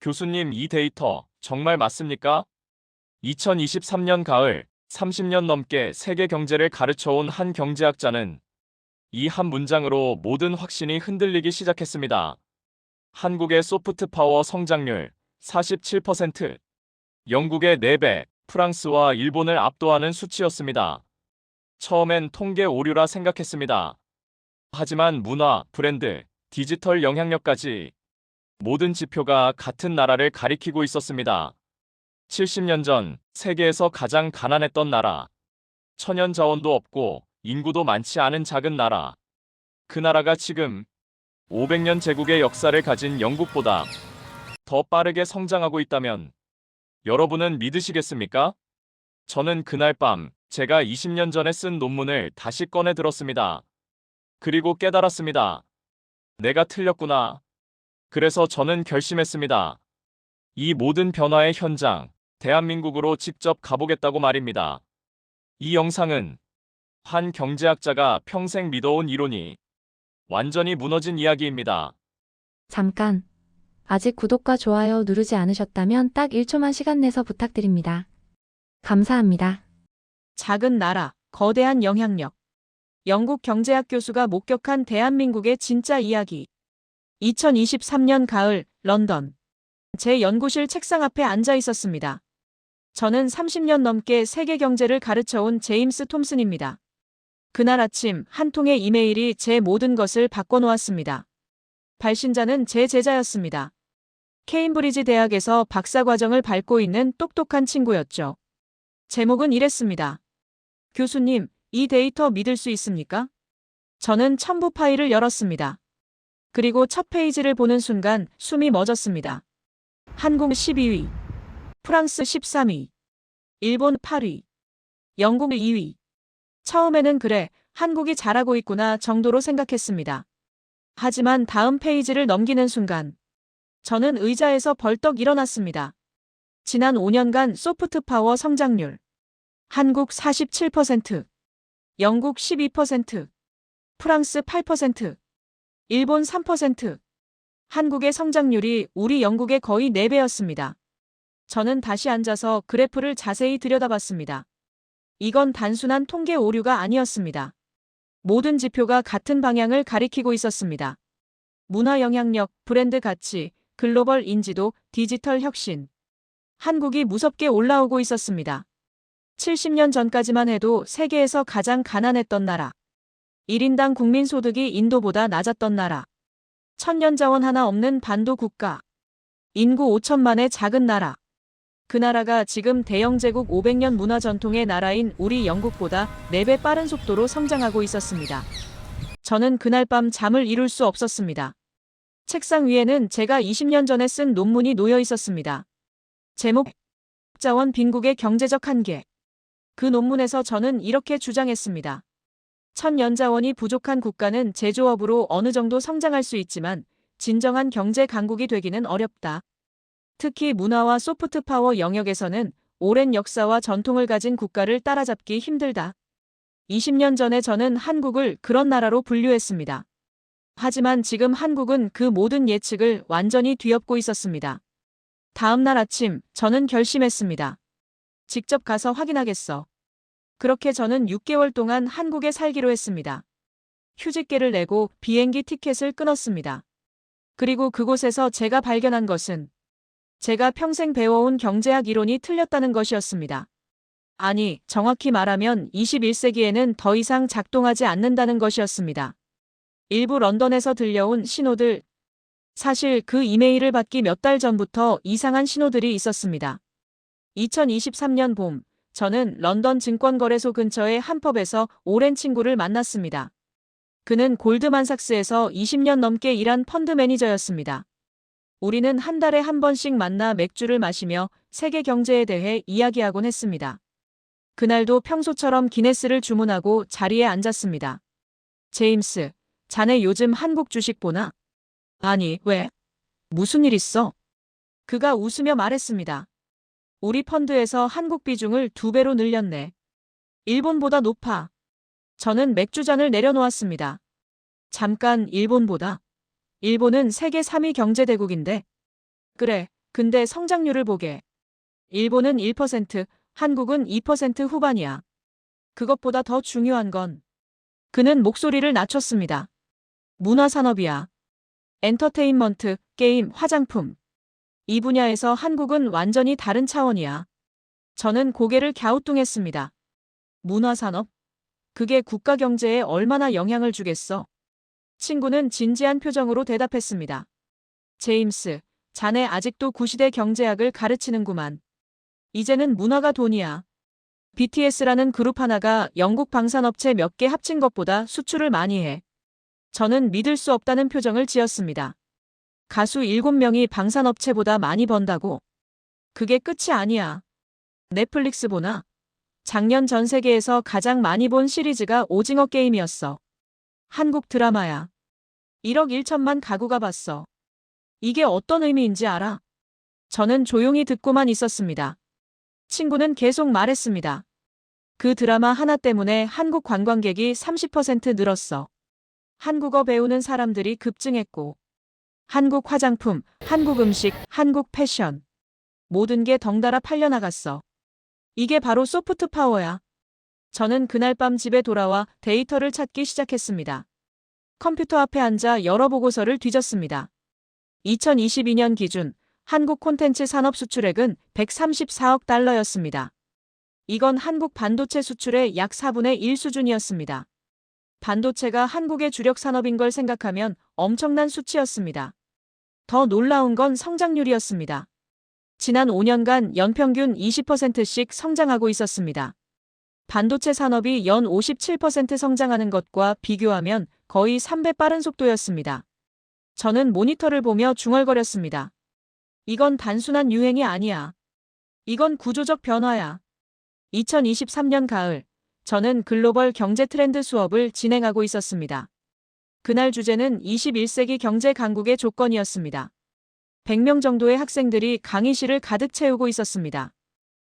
교수님, 이 데이터 정말 맞습니까? 2023년 가을 30년 넘게 세계 경제를 가르쳐온 한 경제학자는 이 한 문장으로 모든 확신이 흔들리기 시작했습니다. 한국의 소프트 파워 성장률 47%, 영국의 4배, 프랑스와 일본을 압도하는 수치였습니다. 처음엔 통계 오류라 생각했습니다. 하지만 문화, 브랜드, 디지털 영향력까지 모든 지표가 같은 나라를 가리키고 있었습니다. 70년 전 세계에서 가장 가난했던 나라, 천연 자원도 없고 인구도 많지 않은 작은 나라. 그 나라가 지금 500년 제국의 역사를 가진 영국보다 더 빠르게 성장하고 있다면 여러분은 믿으시겠습니까? 저는 그날 밤 제가 20년 전에 쓴 논문을 다시 꺼내 들었습니다. 그리고 깨달았습니다. 내가 틀렸구나. 그래서 저는 결심했습니다. 이 모든 변화의 현장, 대한민국으로 직접 가보겠다고 말입니다. 이 영상은 한 경제학자가 평생 믿어온 이론이 완전히 무너진 이야기입니다. 잠깐. 아직 구독과 좋아요 누르지 않으셨다면 딱 1초만 시간 내서 부탁드립니다. 감사합니다. 작은 나라, 거대한 영향력. 영국 경제학 교수가 목격한 대한민국의 진짜 이야기. 2023년 가을, 런던. 제 연구실 책상 앞에 앉아 있었습니다. 저는 30년 넘게 세계 경제를 가르쳐온 제임스 톰슨입니다. 그날 아침 한 통의 이메일이 제 모든 것을 바꿔놓았습니다. 발신자는 제 제자였습니다. 케임브리지 대학에서 박사과정을 밟고 있는 똑똑한 친구였죠. 제목은 이랬습니다. 교수님, 이 데이터 믿을 수 있습니까? 저는 첨부 파일을 열었습니다. 그리고 첫 페이지를 보는 순간 숨이 멎었습니다. 한국 12위, 프랑스 13위, 일본 8위, 영국 2위. 처음에는 그래, 한국이 잘하고 있구나 정도로 생각했습니다. 하지만 다음 페이지를 넘기는 순간 저는 의자에서 벌떡 일어났습니다. 지난 5년간 소프트 파워 성장률. 한국 47%, 영국 12%, 프랑스 8%, 일본 3%. 한국의 성장률이 우리 영국의 거의 4배였습니다. 저는 다시 앉아서 그래프를 자세히 들여다봤습니다. 이건 단순한 통계 오류가 아니었습니다. 모든 지표가 같은 방향을 가리키고 있었습니다. 문화 영향력, 브랜드 가치, 글로벌 인지도, 디지털 혁신. 한국이 무섭게 올라오고 있었습니다. 70년 전까지만 해도 세계에서 가장 가난했던 나라. 1인당 국민소득이 인도보다 낮았던 나라. 천년자원 하나 없는 반도 국가. 인구 5천만의 작은 나라. 그 나라가 지금 대영제국 500년 문화 전통의 나라인 우리 영국보다 4배 빠른 속도로 성장하고 있었습니다. 저는 그날 밤 잠을 이룰 수 없었습니다. 책상 위에는 제가 20년 전에 쓴 논문이 놓여 있었습니다. 제목, 자원 빈국의 경제적 한계. 그 논문에서 저는 이렇게 주장했습니다. 천연자원이 부족한 국가는 제조업으로 어느 정도 성장할 수 있지만 진정한 경제 강국이 되기는 어렵다. 특히 문화와 소프트 파워 영역에서는 오랜 역사와 전통을 가진 국가를 따라잡기 힘들다. 20년 전에 저는 한국을 그런 나라로 분류했습니다. 하지만 지금 한국은 그 모든 예측을 완전히 뒤엎고 있었습니다. 다음 날 아침 저는 결심했습니다. 직접 가서 확인하겠어. 그렇게 저는 6개월 동안 한국에 살기로 했습니다. 휴직계를 내고 비행기 티켓을 끊었습니다. 그리고 그곳에서 제가 발견한 것은 제가 평생 배워온 경제학 이론이 틀렸다는 것이었습니다. 아니, 정확히 말하면 21세기에는 더 이상 작동하지 않는다는 것이었습니다. 일부 런던에서 들려온 신호들. 사실 그 이메일을 받기 몇 달 전부터 이상한 신호들이 있었습니다. 2023년 봄, 저는 런던 증권거래소 근처의 한 펍에서 오랜 친구를 만났습니다. 그는 골드만삭스에서 20년 넘게 일한 펀드 매니저였습니다. 우리는 한 달에 한 번씩 만나 맥주를 마시며 세계 경제에 대해 이야기하곤 했습니다. 그날도 평소처럼 기네스를 주문하고 자리에 앉았습니다. 제임스, 자네 요즘 한국 주식 보나? 아니, 왜? 무슨 일 있어? 그가 웃으며 말했습니다. 우리 펀드에서 한국 비중을 2배로 늘렸네. 일본보다 높아. 저는 맥주잔을 내려놓았습니다. 잠깐, 일본보다. 일본은 세계 3위 경제대국인데. 그래, 근데 성장률을 보게. 일본은 1%, 한국은 2% 후반이야. 그것보다 더 중요한 건 그는 목소리를 낮췄습니다. 문화산업이야. 엔터테인먼트, 게임, 화장품. 이 분야에서 한국은 완전히 다른 차원이야. 저는 고개를 갸우뚱했습니다. 문화산업? 그게 국가 경제에 얼마나 영향을 주겠어? 친구는 진지한 표정으로 대답했습니다. 제임스, 자네 아직도 구시대 경제학을 가르치는구만. 이제는 문화가 돈이야. BTS라는 그룹 하나가 영국 방산업체 몇 개 합친 것보다 수출을 많이 해. 저는 믿을 수 없다는 표정을 지었습니다. 가수 7명이 방산업체보다 많이 번다고? 그게 끝이 아니야. 넷플릭스 보나? 작년 전 세계에서 가장 많이 본 시리즈가 오징어 게임이었어. 한국 드라마야. 1억 1천만 가구가 봤어. 이게 어떤 의미인지 알아? 저는 조용히 듣고만 있었습니다. 친구는 계속 말했습니다. 그 드라마 하나 때문에 한국 관광객이 30% 늘었어. 한국어 배우는 사람들이 급증했고, 한국 화장품, 한국 음식, 한국 패션. 모든 게 덩달아 팔려나갔어. 이게 바로 소프트 파워야. 저는 그날 밤 집에 돌아와 데이터를 찾기 시작했습니다. 컴퓨터 앞에 앉아 여러 보고서를 뒤졌습니다. 2022년 기준 한국 콘텐츠 산업 수출액은 134억 달러였습니다. 이건 한국 반도체 수출의 약 4분의 1 수준이었습니다. 반도체가 한국의 주력 산업인 걸 생각하면 엄청난 수치였습니다. 더 놀라운 건 성장률이었습니다. 지난 5년간 연평균 20%씩 성장하고 있었습니다. 반도체 산업이 연 57% 성장하는 것과 비교하면 거의 3배 빠른 속도였습니다. 저는 모니터를 보며 중얼거렸습니다. 이건 단순한 유행이 아니야. 이건 구조적 변화야. 2023년 가을, 저는 글로벌 경제 트렌드 수업을 진행하고 있었습니다. 그날 주제는 21세기 경제 강국의 조건이었습니다. 100명 정도의 학생들이 강의실을 가득 채우고 있었습니다.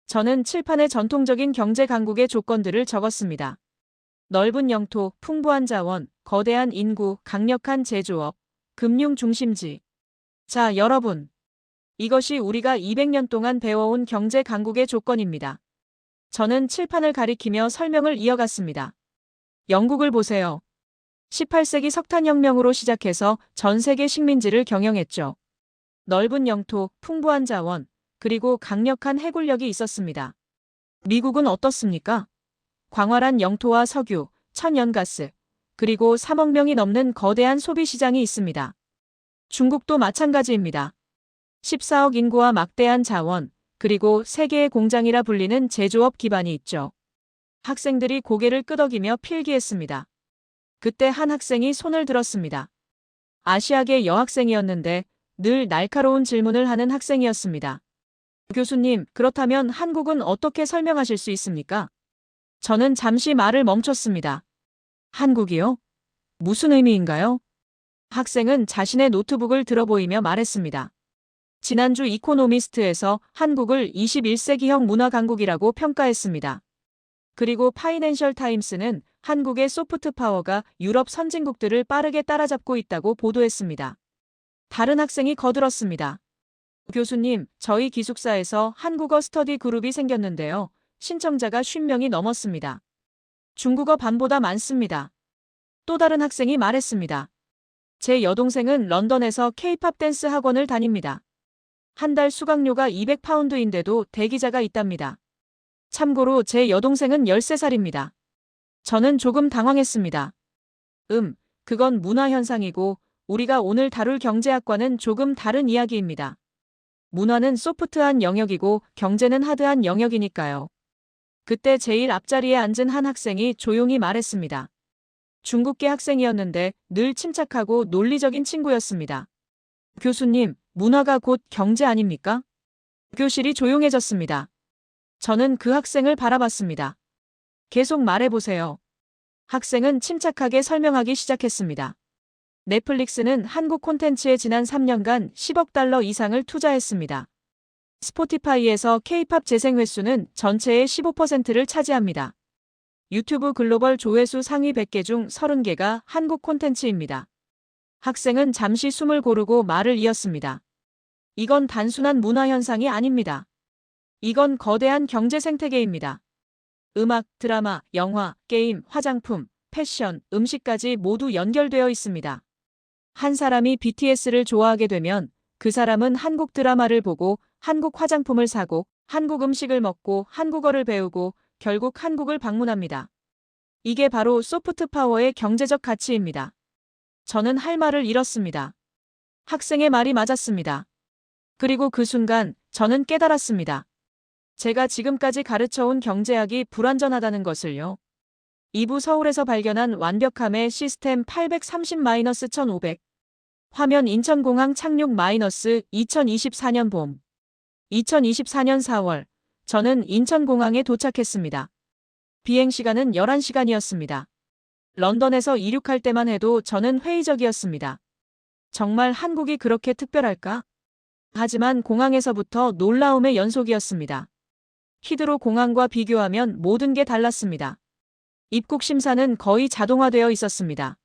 저는 칠판에 전통적인 경제 강국의 조건들을 적었습니다. 넓은 영토, 풍부한 자원, 거대한 인구, 강력한 제조업, 금융 중심지. 자, 여러분. 이것이 우리가 200년 동안 배워온 경제 강국의 조건입니다. 저는 칠판을 가리키며 설명을 이어갔습니다. 영국을 보세요. 18세기 석탄혁명으로 시작해서 전 세계 식민지를 경영했죠. 넓은 영토, 풍부한 자원, 그리고 강력한 해군력이 있었습니다. 미국은 어떻습니까? 광활한 영토와 석유, 천연가스, 그리고 3억 명이 넘는 거대한 소비 시장이 있습니다. 중국도 마찬가지입니다. 14억 인구와 막대한 자원, 그리고 세계의 공장이라 불리는 제조업 기반이 있죠. 학생들이 고개를 끄덕이며 필기했습니다. 그때 한 학생이 손을 들었습니다. 아시아계 여학생이었는데 늘 날카로운 질문을 하는 학생이었습니다. 교수님, 그렇다면 한국은 어떻게 설명하실 수 있습니까? 저는 잠시 말을 멈췄습니다. 한국이요? 무슨 의미인가요? 학생은 자신의 노트북을 들어보이며 말했습니다. 지난주 이코노미스트에서 한국을 21세기형 문화 강국이라고 평가했습니다. 그리고 파이낸셜 타임스는 한국의 소프트 파워가 유럽 선진국들을 빠르게 따라잡고 있다고 보도했습니다. 다른 학생이 거들었습니다. 교수님, 저희 기숙사에서 한국어 스터디 그룹이 생겼는데요. 신청자가 50명이 넘었습니다. 중국어 반보다 많습니다. 또 다른 학생이 말했습니다. 제 여동생은 런던에서 K-팝 댄스 학원을 다닙니다. 한 달 수강료가 200파운드인데도 대기자가 있답니다. 참고로 제 여동생은 13살입니다. 저는 조금 당황했습니다. 그건 문화 현상이고 우리가 오늘 다룰 경제학과는 조금 다른 이야기입니다. 문화는 소프트한 영역이고 경제는 하드한 영역이니까요. 그때 제일 앞자리에 앉은 한 학생이 조용히 말했습니다. 중국계 학생이었는데 늘 침착하고 논리적인 친구였습니다. 교수님, 문화가 곧 경제 아닙니까? 교실이 조용해졌습니다. 저는 그 학생을 바라봤습니다. 계속 말해보세요. 학생은 침착하게 설명하기 시작했습니다. 넷플릭스는 한국 콘텐츠에 지난 3년간 10억 달러 이상을 투자했습니다. 스포티파이에서 K-팝 재생 횟수는 전체의 15%를 차지합니다. 유튜브 글로벌 조회수 상위 100개 중 30개가 한국 콘텐츠입니다. 학생은 잠시 숨을 고르고 말을 이었습니다. 이건 단순한 문화 현상이 아닙니다. 이건 거대한 경제 생태계입니다. 음악, 드라마, 영화, 게임, 화장품, 패션, 음식까지 모두 연결되어 있습니다. 한 사람이 BTS를 좋아하게 되면 그 사람은 한국 드라마를 보고 한국 화장품을 사고 한국 음식을 먹고 한국어를 배우고 결국 한국을 방문합니다. 이게 바로 소프트 파워의 경제적 가치입니다. 저는 할 말을 잃었습니다. 학생의 말이 맞았습니다. 그리고 그 순간 저는 깨달았습니다. 제가 지금까지 가르쳐온 경제학이 불완전하다는 것을요. 2부 서울에서 발견한 완벽함의 시스템 830-1500. 화면 인천공항 착륙 2024년 봄. 2024년 4월. 저는 인천공항에 도착했습니다. 비행시간은 11시간이었습니다. 런던에서 이륙할 때만 해도 저는 회의적이었습니다. 정말 한국이 그렇게 특별할까? 하지만 공항에서부터 놀라움의 연속이었습니다. 히드로 공항과 비교하면 모든 게 달랐습니다. 입국 심사는 거의 자동화되어 있었습니다.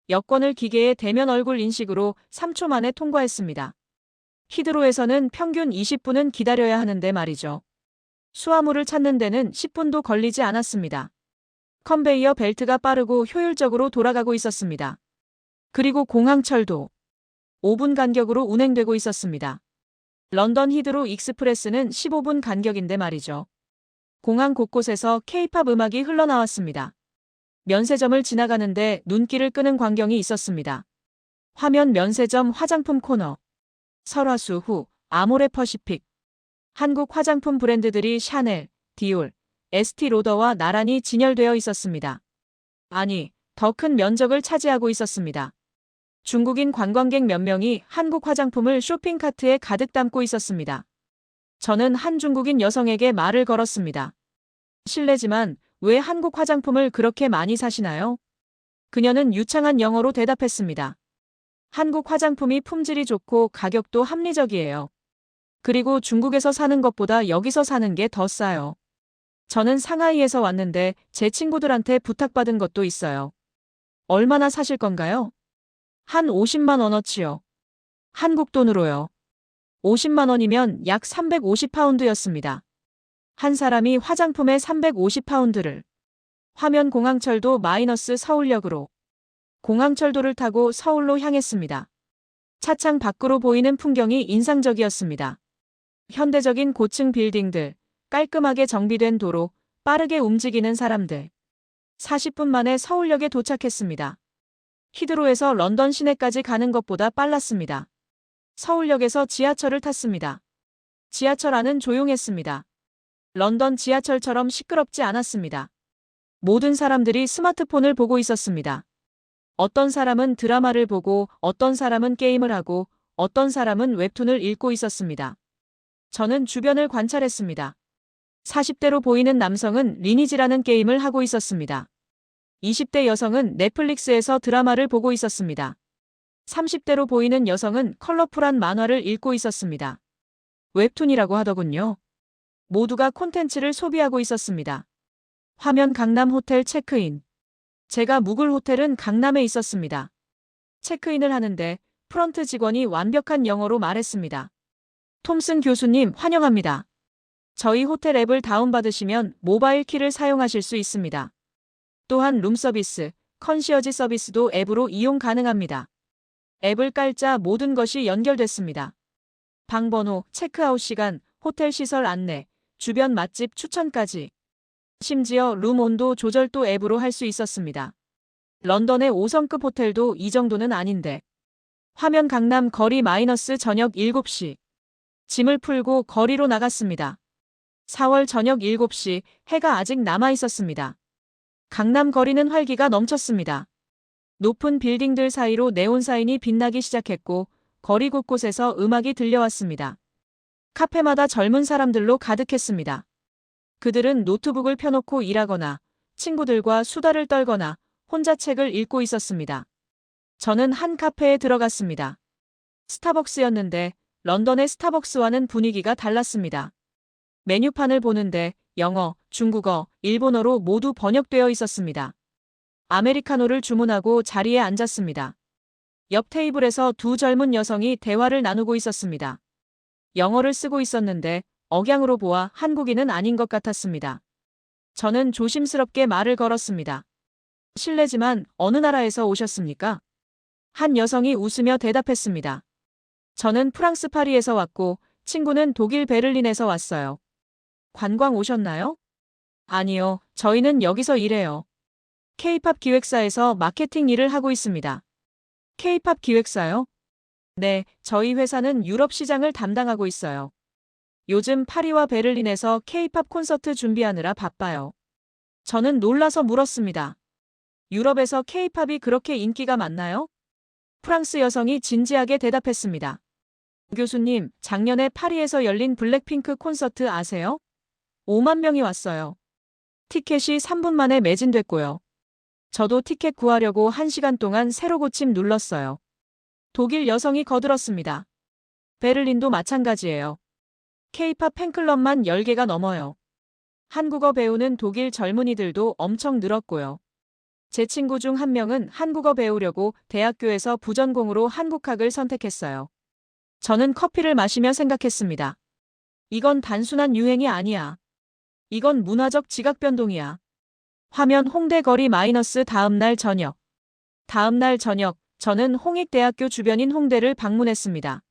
여권을 기계에 대면 얼굴 인식으로 3초 만에 통과했습니다. 히드로에서는 평균 20분은 기다려야 하는데 말이죠. 수화물을 찾는 데는 10분도 걸리지 않았습니다. 컨베이어 벨트가 빠르고 효율적으로 돌아가고 있었습니다. 그리고 공항철도 5분 간격으로 운행되고 있었습니다. 런던 히드로 익스프레스는 15분 간격인데 말이죠. 공항 곳곳에서 K-팝 음악이 흘러나왔습니다. 면세점을 지나가는데 눈길을 끄는 광경이 있었습니다. 화면 면세점 화장품 코너. 설화수 후, 아모레 퍼시픽. 한국 화장품 브랜드들이 샤넬, 디올, 에스티로더와 나란히 진열되어 있었습니다. 아니, 더 큰 면적을 차지하고 있었습니다. 중국인 관광객 몇 명이 한국 화장품을 쇼핑카트에 가득 담고 있었습니다. 저는 한 중국인 여성에게 말을 걸었습니다. 실례지만 왜 한국 화장품을 그렇게 많이 사시나요? 그녀는 유창한 영어로 대답했습니다. 한국 화장품이 품질이 좋고 가격도 합리적이에요. 그리고 중국에서 사는 것보다 여기서 사는 게 더 싸요. 저는 상하이에서 왔는데 제 친구들한테 부탁받은 것도 있어요. 얼마나 사실 건가요? 한 50만 원어치요. 한국 돈으로요. 50만 원이면 약 350파운드였습니다. 한 사람이 화장품에 350파운드를. 화면 공항철도 마이너스 서울역으로. 공항철도를 타고 서울로 향했습니다. 차창 밖으로 보이는 풍경이 인상적이었습니다. 현대적인 고층 빌딩들, 깔끔하게 정비된 도로, 빠르게 움직이는 사람들. 40분 만에 서울역에 도착했습니다. 히드로에서 런던 시내까지 가는 것보다 빨랐습니다. 서울역에서 지하철을 탔습니다. 지하철 안은 조용했습니다. 런던 지하철처럼 시끄럽지 않았습니다. 모든 사람들이 스마트폰을 보고 있었습니다. 어떤 사람은 드라마를 보고, 어떤 사람은 게임을 하고, 어떤 사람은 웹툰을 읽고 있었습니다. 저는 주변을 관찰했습니다. 40대로 보이는 남성은 리니지라는 게임을 하고 있었습니다. 20대 여성은 넷플릭스에서 드라마를 보고 있었습니다. 30대로 보이는 여성은 컬러풀한 만화를 읽고 있었습니다. 웹툰이라고 하더군요. 모두가 콘텐츠를 소비하고 있었습니다. 화면 강남 호텔 체크인. 제가 묵을 호텔은 강남에 있었습니다. 체크인을 하는데 프런트 직원이 완벽한 영어로 말했습니다. 톰슨 교수님 환영합니다. 저희 호텔 앱을 다운받으시면 모바일 키를 사용하실 수 있습니다. 또한 룸서비스, 컨시어지 서비스도 앱으로 이용 가능합니다. 앱을 깔자 모든 것이 연결됐습니다. 방번호, 체크아웃 시간, 호텔 시설 안내, 주변 맛집 추천까지. 심지어 룸 온도 조절도 앱으로 할 수 있었습니다. 런던의 5성급 호텔도 이 정도는 아닌데. 화면 강남 거리 마이너스 저녁 7시. 짐을 풀고 거리로 나갔습니다. 4월 저녁 7시 해가 아직 남아 있었습니다. 강남 거리는 활기가 넘쳤습니다. 높은 빌딩들 사이로 네온 사인이 빛나기 시작했고 거리 곳곳에서 음악이 들려왔습니다. 카페마다 젊은 사람들로 가득했습니다. 그들은 노트북을 펴놓고 일하거나 친구들과 수다를 떨거나 혼자 책을 읽고 있었습니다. 저는 한 카페에 들어갔습니다. 스타벅스였는데 런던의 스타벅스와는 분위기가 달랐습니다. 메뉴판을 보는데 영어, 중국어, 일본어로 모두 번역되어 있었습니다. 아메리카노를 주문하고 자리에 앉았습니다. 옆 테이블에서 두 젊은 여성이 대화를 나누고 있었습니다. 영어를 쓰고 있었는데 억양으로 보아 한국인은 아닌 것 같았습니다. 저는 조심스럽게 말을 걸었습니다. 실례지만 어느 나라에서 오셨습니까? 한 여성이 웃으며 대답했습니다. 저는 프랑스 파리에서 왔고 친구는 독일 베를린에서 왔어요. 관광 오셨나요? 아니요, 저희는 여기서 일해요. K-팝 기획사에서 마케팅 일을 하고 있습니다. K-팝 기획사요? 네, 저희 회사는 유럽 시장을 담당하고 있어요. 요즘 파리와 베를린에서 K-팝 콘서트 준비하느라 바빠요. 저는 놀라서 물었습니다. 유럽에서 K-팝이 그렇게 인기가 많나요? 프랑스 여성이 진지하게 대답했습니다. 교수님, 작년에 파리에서 열린 블랙핑크 콘서트 아세요? 5만 명이 왔어요. 티켓이 3분 만에 매진됐고요. 저도 티켓 구하려고 1시간 동안 새로 고침 눌렀어요. 독일 여성이 거들었습니다. 베를린도 마찬가지예요. K-팝 팬클럽만 10개가 넘어요. 한국어 배우는 독일 젊은이들도 엄청 늘었고요. 제 친구 중 한 명은 한국어 배우려고 대학교에서 부전공으로 한국학을 선택했어요. 저는 커피를 마시며 생각했습니다. 이건 단순한 유행이 아니야. 이건 문화적 지각 변동이야. 화면 홍대 거리 마이너스 다음날 저녁. 다음날 저녁, 저는 홍익대학교 주변인 홍대를 방문했습니다.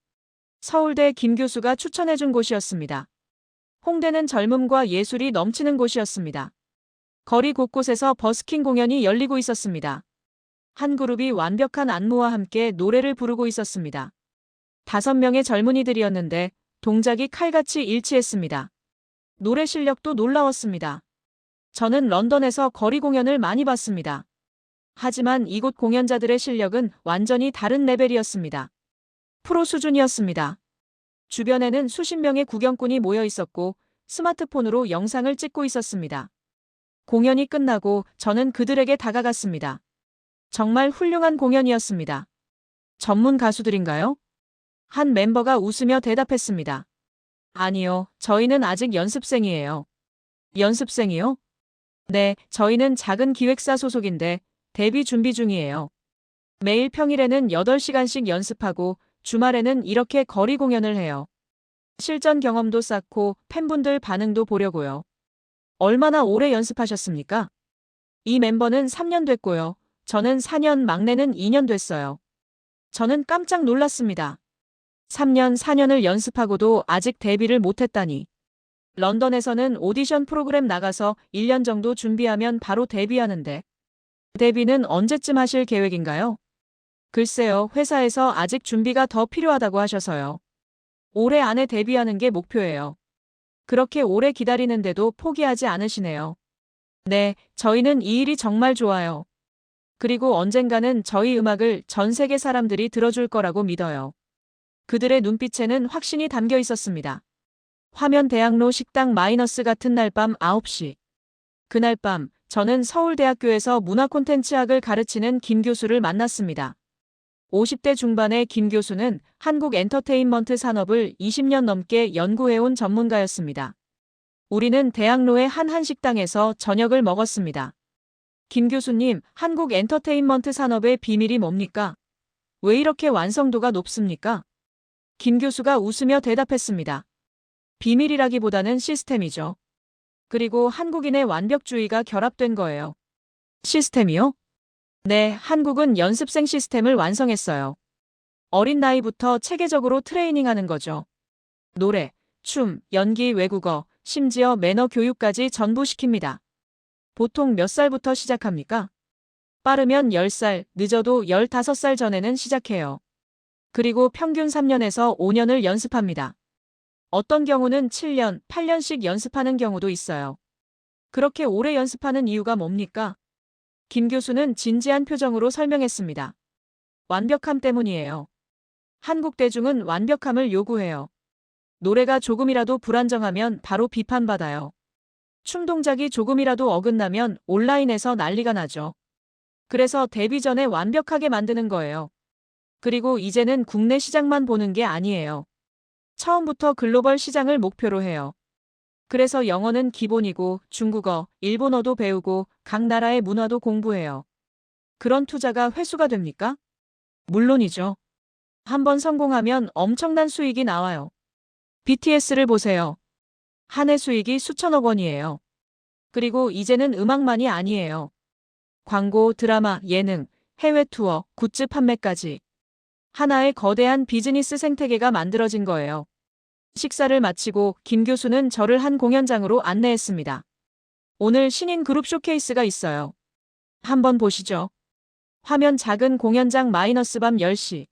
서울대 김 교수가 추천해준 곳이었습니다. 홍대는 젊음과 예술이 넘치는 곳이었습니다. 거리 곳곳에서 버스킹 공연이 열리고 있었습니다. 한 그룹이 완벽한 안무와 함께 노래를 부르고 있었습니다. 5명의 젊은이들이었는데 동작이 칼같이 일치했습니다. 노래 실력도 놀라웠습니다. 저는 런던에서 거리 공연을 많이 봤습니다. 하지만 이곳 공연자들의 실력은 완전히 다른 레벨이었습니다. 프로 수준이었습니다. 주변에는 수십 명의 구경꾼이 모여 있었고 스마트폰으로 영상을 찍고 있었습니다. 공연이 끝나고 저는 그들에게 다가갔습니다. 정말 훌륭한 공연이었습니다. 전문 가수들인가요? 한 멤버가 웃으며 대답했습니다. 아니요, 저희는 아직 연습생이에요. 연습생이요? 네, 저희는 작은 기획사 소속인데 데뷔 준비 중이에요. 매일 평일에는 8시간씩 연습하고 주말에는 이렇게 거리 공연을 해요. 실전 경험도 쌓고 팬분들 반응도 보려고요. 얼마나 오래 연습하셨습니까? 이 멤버는 3년 됐고요. 저는 4년, 막내는 2년 됐어요. 저는 깜짝 놀랐습니다. 3년, 4년을 연습하고도 아직 데뷔를 못했다니. 런던에서는 오디션 프로그램 나가서 1년 정도 준비하면 바로 데뷔하는데. 데뷔는 언제쯤 하실 계획인가요? 글쎄요, 회사에서 아직 준비가 더 필요하다고 하셔서요. 올해 안에 데뷔하는 게 목표예요. 그렇게 오래 기다리는데도 포기하지 않으시네요. 네, 저희는 이 일이 정말 좋아요. 그리고 언젠가는 저희 음악을 전 세계 사람들이 들어줄 거라고 믿어요. 그들의 눈빛에는 확신이 담겨 있었습니다. 화면 대학로 식당 마이너스 같은 날 밤 9시. 그날 밤, 저는 서울대학교에서 문화 콘텐츠학을 가르치는 김 교수를 만났습니다. 50대 중반의 김 교수는 한국 엔터테인먼트 산업을 20년 넘게 연구해온 전문가였습니다. 우리는 대학로의 한 한식당에서 저녁을 먹었습니다. 김 교수님, 한국 엔터테인먼트 산업의 비밀이 뭡니까? 왜 이렇게 완성도가 높습니까? 김 교수가 웃으며 대답했습니다. 비밀이라기보다는 시스템이죠. 그리고 한국인의 완벽주의가 결합된 거예요. 시스템이요? 네, 한국은 연습생 시스템을 완성했어요. 어린 나이부터 체계적으로 트레이닝하는 거죠. 노래, 춤, 연기, 외국어, 심지어 매너 교육까지 전부 시킵니다. 보통 몇 살부터 시작합니까? 빠르면 10살, 늦어도 15살 전에는 시작해요. 그리고 평균 3년에서 5년을 연습합니다. 어떤 경우는 7년, 8년씩 연습하는 경우도 있어요. 그렇게 오래 연습하는 이유가 뭡니까? 김 교수는 진지한 표정으로 설명했습니다. 완벽함 때문이에요. 한국 대중은 완벽함을 요구해요. 노래가 조금이라도 불안정하면 바로 비판받아요. 춤 동작이 조금이라도 어긋나면 온라인에서 난리가 나죠. 그래서 데뷔 전에 완벽하게 만드는 거예요. 그리고 이제는 국내 시장만 보는 게 아니에요. 처음부터 글로벌 시장을 목표로 해요. 그래서 영어는 기본이고 중국어, 일본어도 배우고 각 나라의 문화도 공부해요. 그런 투자가 회수가 됩니까? 물론이죠. 한번 성공하면 엄청난 수익이 나와요. BTS를 보세요. 한 해 수익이 수천억 원이에요. 그리고 이제는 음악만이 아니에요. 광고, 드라마, 예능, 해외 투어, 굿즈 판매까지. 하나의 거대한 비즈니스 생태계가 만들어진 거예요. 식사를 마치고 김 교수는 저를 한 공연장으로 안내했습니다. 오늘 신인 그룹 쇼케이스가 있어요. 한번 보시죠. 화면 작은 공연장 마이너스 밤 10시.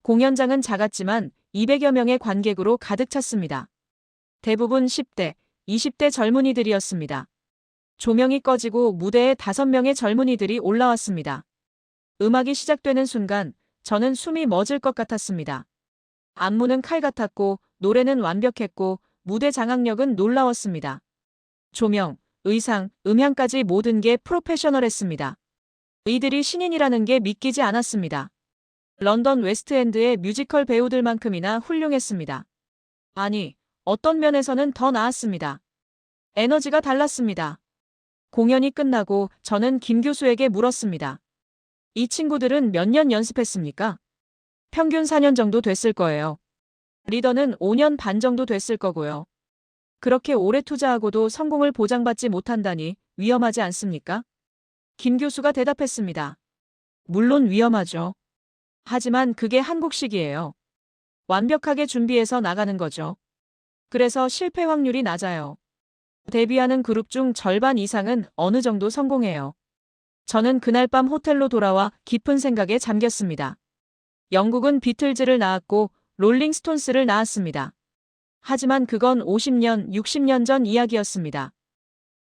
공연장은 작았지만 200여 명의 관객으로 가득 찼습니다. 대부분 10대, 20대 젊은이들이었습니다. 조명이 꺼지고 무대에 5명의 젊은이들이 올라왔습니다. 음악이 시작되는 순간 저는 숨이 멎을 것 같았습니다. 안무는 칼 같았고 노래는 완벽했고 무대 장악력은 놀라웠습니다. 조명, 의상, 음향까지 모든 게 프로페셔널했습니다. 이들이 신인이라는 게 믿기지 않았습니다. 런던 웨스트엔드의 뮤지컬 배우들만큼이나 훌륭했습니다. 아니, 어떤 면에서는 더 나았습니다. 에너지가 달랐습니다. 공연이 끝나고 저는 김 교수에게 물었습니다. 이 친구들은 몇 년 연습했습니까? 평균 4년 정도 됐을 거예요. 리더는 5년 반 정도 됐을 거고요. 그렇게 오래 투자하고도 성공을 보장받지 못한다니 위험하지 않습니까? 김 교수가 대답했습니다. 물론 위험하죠. 하지만 그게 한국식이에요. 완벽하게 준비해서 나가는 거죠. 그래서 실패 확률이 낮아요. 데뷔하는 그룹 중 절반 이상은 어느 정도 성공해요. 저는 그날 밤 호텔로 돌아와 깊은 생각에 잠겼습니다. 영국은 비틀즈를 낳았고 롤링스톤스를 낳았습니다. 하지만 그건 50년, 60년 전 이야기였습니다.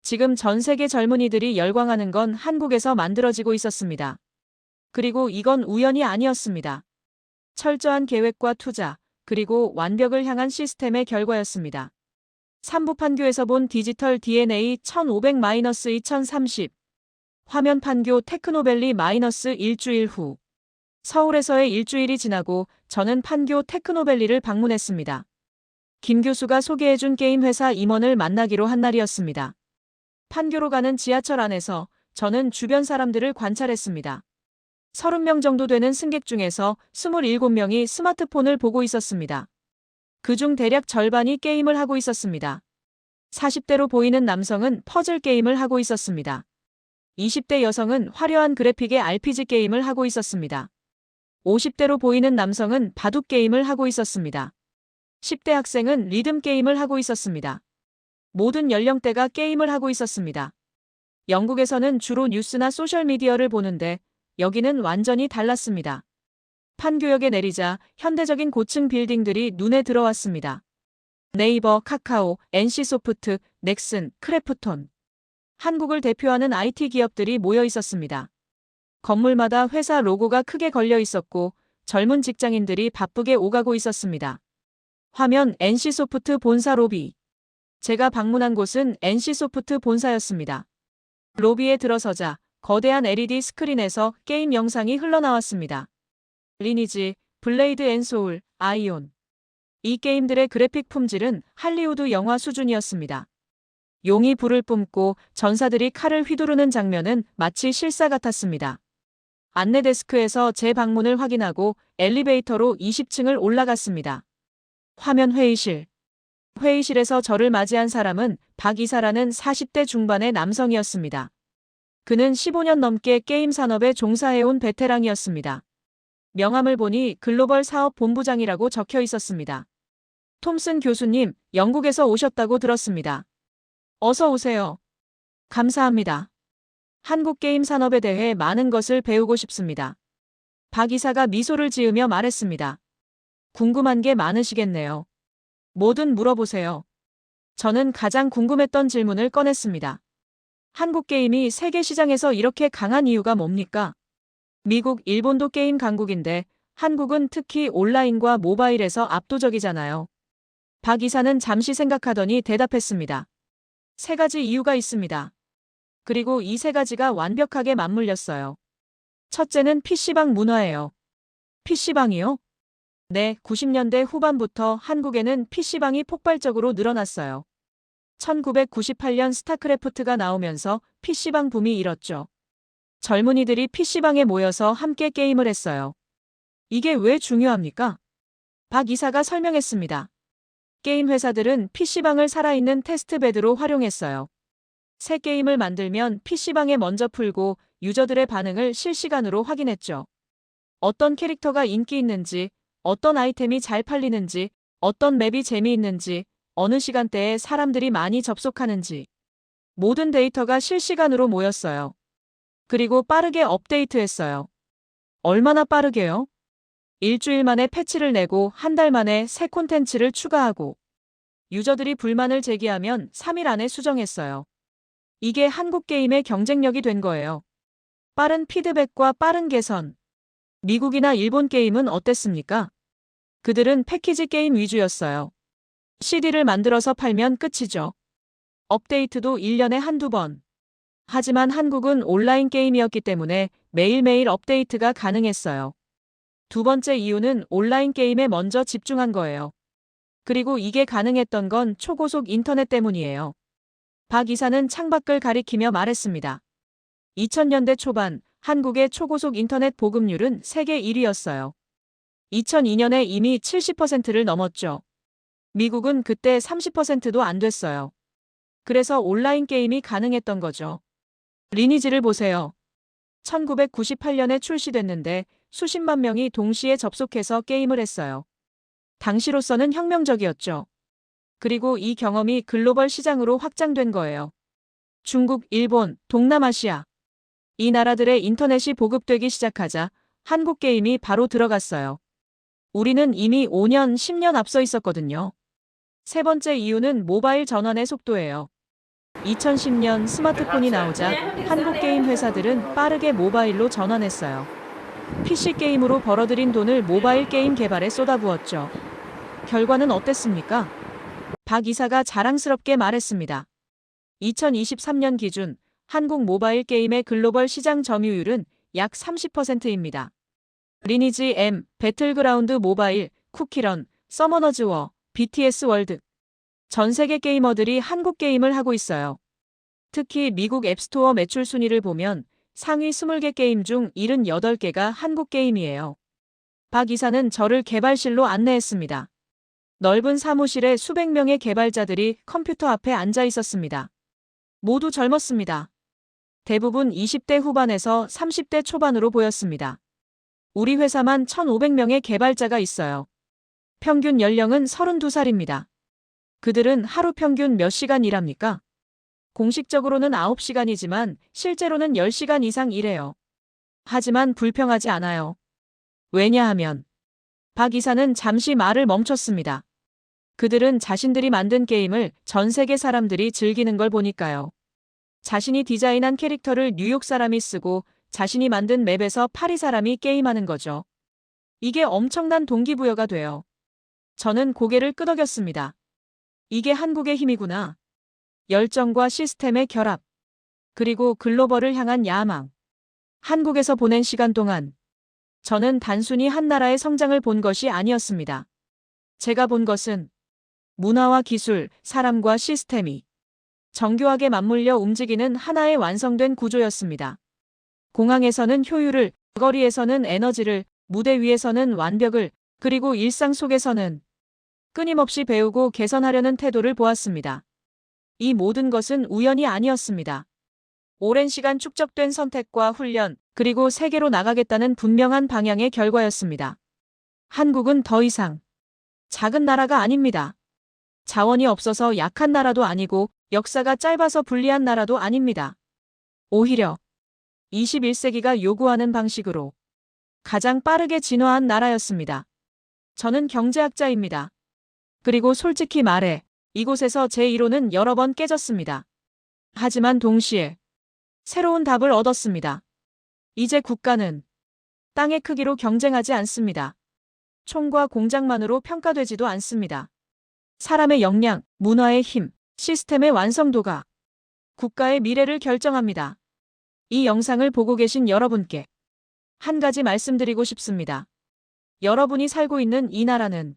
지금 전 세계 젊은이들이 열광하는 건 한국에서 만들어지고 있었습니다. 그리고 이건 우연이 아니었습니다. 철저한 계획과 투자, 그리고 완벽을 향한 시스템의 결과였습니다. 삼부판교에서 본 디지털 DNA 1500-2030. 화면 판교 테크노밸리 마이너스 일주일 후. 서울에서의 일주일이 지나고 저는 판교 테크노밸리를 방문했습니다. 김 교수가 소개해준 게임 회사 임원을 만나기로 한 날이었습니다. 판교로 가는 지하철 안에서 저는 주변 사람들을 관찰했습니다. 30명 정도 되는 승객 중에서 27명이 스마트폰을 보고 있었습니다. 그중 대략 절반이 게임을 하고 있었습니다. 40대로 보이는 남성은 퍼즐 게임을 하고 있었습니다. 20대 여성은 화려한 그래픽의 RPG 게임을 하고 있었습니다. 50대로 보이는 남성은 바둑 게임을 하고 있었습니다. 10대 학생은 리듬 게임을 하고 있었습니다. 모든 연령대가 게임을 하고 있었습니다. 영국에서는 주로 뉴스나 소셜미디어를 보는데 여기는 완전히 달랐습니다. 판교역에 내리자 현대적인 고층 빌딩들이 눈에 들어왔습니다. 네이버, 카카오, NC소프트, 넥슨, 크래프톤. 한국을 대표하는 IT 기업들이 모여 있었습니다. 건물마다 회사 로고가 크게 걸려 있었고 젊은 직장인들이 바쁘게 오가고 있었습니다. 화면 NC소프트 본사 로비. 제가 방문한 곳은 NC소프트 본사였습니다. 로비에 들어서자 거대한 LED 스크린에서 게임 영상이 흘러나왔습니다. 리니지, 블레이드 앤 소울, 아이온. 이 게임들의 그래픽 품질은 할리우드 영화 수준이었습니다. 용이 불을 뿜고 전사들이 칼을 휘두르는 장면은 마치 실사 같았습니다. 안내 데스크에서 제 방문을 확인하고 엘리베이터로 20층을 올라갔습니다. 화면 회의실. 회의실에서 저를 맞이한 사람은 박 이사라는 40대 중반의 남성이었습니다. 그는 15년 넘게 게임 산업에 종사해온 베테랑이었습니다. 명함을 보니 글로벌 사업 본부장이라고 적혀 있었습니다. 톰슨 교수님, 영국에서 오셨다고 들었습니다. 어서 오세요. 감사합니다. 한국 게임 산업에 대해 많은 것을 배우고 싶습니다. 박 이사가 미소를 지으며 말했습니다. 궁금한 게 많으시겠네요. 뭐든 물어보세요. 저는 가장 궁금했던 질문을 꺼냈습니다. 한국 게임이 세계 시장에서 이렇게 강한 이유가 뭡니까? 미국, 일본도 게임 강국인데 한국은 특히 온라인과 모바일에서 압도적이잖아요. 박 이사는 잠시 생각하더니 대답했습니다. 3가지 이유가 있습니다. 그리고 이 3가지가 완벽하게 맞물렸어요. 첫째는 PC방 문화예요. PC방이요? 네, 90년대 후반부터 한국에는 PC방이 폭발적으로 늘어났어요. 1998년 스타크래프트가 나오면서 PC방 붐이 일었죠. 젊은이들이 PC방에 모여서 함께 게임을 했어요. 이게 왜 중요합니까? 박 이사가 설명했습니다. 게임 회사들은 PC방을 살아있는 테스트베드로 활용했어요. 새 게임을 만들면 PC방에 먼저 풀고 유저들의 반응을 실시간으로 확인했죠. 어떤 캐릭터가 인기 있는지, 어떤 아이템이 잘 팔리는지, 어떤 맵이 재미있는지, 어느 시간대에 사람들이 많이 접속하는지. 모든 데이터가 실시간으로 모였어요. 그리고 빠르게 업데이트했어요. 얼마나 빠르게요? 일주일 만에 패치를 내고 한 달 만에 새 콘텐츠를 추가하고 유저들이 불만을 제기하면 3일 안에 수정했어요. 이게 한국 게임의 경쟁력이 된 거예요. 빠른 피드백과 빠른 개선. 미국이나 일본 게임은 어땠습니까? 그들은 패키지 게임 위주였어요. CD를 만들어서 팔면 끝이죠. 업데이트도 1년에 한두 번. 하지만 한국은 온라인 게임이었기 때문에 매일매일 업데이트가 가능했어요. 두 번째 이유는 온라인 게임에 먼저 집중한 거예요. 그리고 이게 가능했던 건 초고속 인터넷 때문이에요. 박 이사는 창밖을 가리키며 말했습니다. 2000년대 초반 한국의 초고속 인터넷 보급률은 세계 1위였어요. 2002년에 이미 70%를 넘었죠. 미국은 그때 30%도 안 됐어요. 그래서 온라인 게임이 가능했던 거죠. 리니지를 보세요. 1998년에 출시됐는데 수십만 명이 동시에 접속해서 게임을 했어요. 당시로서는 혁명적이었죠. 그리고 이 경험이 글로벌 시장으로 확장된 거예요. 중국, 일본, 동남아시아. 이 나라들의 인터넷이 보급되기 시작하자 한국 게임이 바로 들어갔어요. 우리는 이미 5년, 10년 앞서 있었거든요. 세 번째 이유는 모바일 전환의 속도예요. 2010년 스마트폰이 나오자 한국 게임 회사들은 빠르게 모바일로 전환했어요. PC 게임으로 벌어들인 돈을 모바일 게임 개발에 쏟아부었죠. 결과는 어땠습니까? 박 이사가 자랑스럽게 말했습니다. 2023년 기준 한국 모바일 게임의 글로벌 시장 점유율은 약 30%입니다. 리니지 M, 배틀그라운드 모바일, 쿠키런, 서머너즈 워, BTS 월드. 전 세계 게이머들이 한국 게임을 하고 있어요. 특히 미국 앱스토어 매출 순위를 보면 상위 20개 게임 중 78개가 한국 게임이에요. 박 이사는 저를 개발실로 안내했습니다. 넓은 사무실에 수백 명의 개발자들이 컴퓨터 앞에 앉아 있었습니다. 모두 젊었습니다. 대부분 20대 후반에서 30대 초반으로 보였습니다. 우리 회사만 1,500명의 개발자가 있어요. 평균 연령은 32살입니다. 그들은 하루 평균 몇 시간 일합니까? 공식적으로는 9시간이지만 실제로는 10시간 이상 일해요. 하지만 불평하지 않아요. 왜냐하면 박 이사는 잠시 말을 멈췄습니다. 그들은 자신들이 만든 게임을 전 세계 사람들이 즐기는 걸 보니까요. 자신이 디자인한 캐릭터를 뉴욕 사람이 쓰고 자신이 만든 맵에서 파리 사람이 게임하는 거죠. 이게 엄청난 동기부여가 돼요. 저는 고개를 끄덕였습니다. 이게 한국의 힘이구나. 열정과 시스템의 결합. 그리고 글로벌을 향한 야망. 한국에서 보낸 시간 동안 저는 단순히 한 나라의 성장을 본 것이 아니었습니다. 제가 본 것은 문화와 기술, 사람과 시스템이 정교하게 맞물려 움직이는 하나의 완성된 구조였습니다. 공항에서는 효율을, 거리에서는 에너지를, 무대 위에서는 완벽을, 그리고 일상 속에서는 끊임없이 배우고 개선하려는 태도를 보았습니다. 이 모든 것은 우연이 아니었습니다. 오랜 시간 축적된 선택과 훈련, 그리고 세계로 나가겠다는 분명한 방향의 결과였습니다. 한국은 더 이상 작은 나라가 아닙니다. 자원이 없어서 약한 나라도 아니고 역사가 짧아서 불리한 나라도 아닙니다. 오히려 21세기가 요구하는 방식으로 가장 빠르게 진화한 나라였습니다. 저는 경제학자입니다. 그리고 솔직히 말해 이곳에서 제 이론은 여러 번 깨졌습니다. 하지만 동시에 새로운 답을 얻었습니다. 이제 국가는 땅의 크기로 경쟁하지 않습니다. 총과 공장만으로 평가되지도 않습니다. 사람의 역량, 문화의 힘, 시스템의 완성도가 국가의 미래를 결정합니다. 이 영상을 보고 계신 여러분께 한 가지 말씀드리고 싶습니다. 여러분이 살고 있는 이 나라는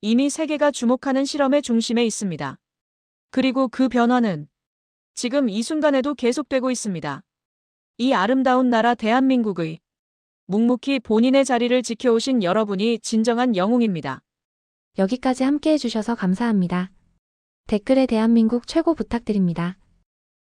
이미 세계가 주목하는 실험의 중심에 있습니다. 그리고 그 변화는 지금 이 순간에도 계속되고 있습니다. 이 아름다운 나라 대한민국의 묵묵히 본인의 자리를 지켜오신 여러분이 진정한 영웅입니다. 여기까지 함께 해주셔서 감사합니다. 댓글에 대한민국 최고 부탁드립니다.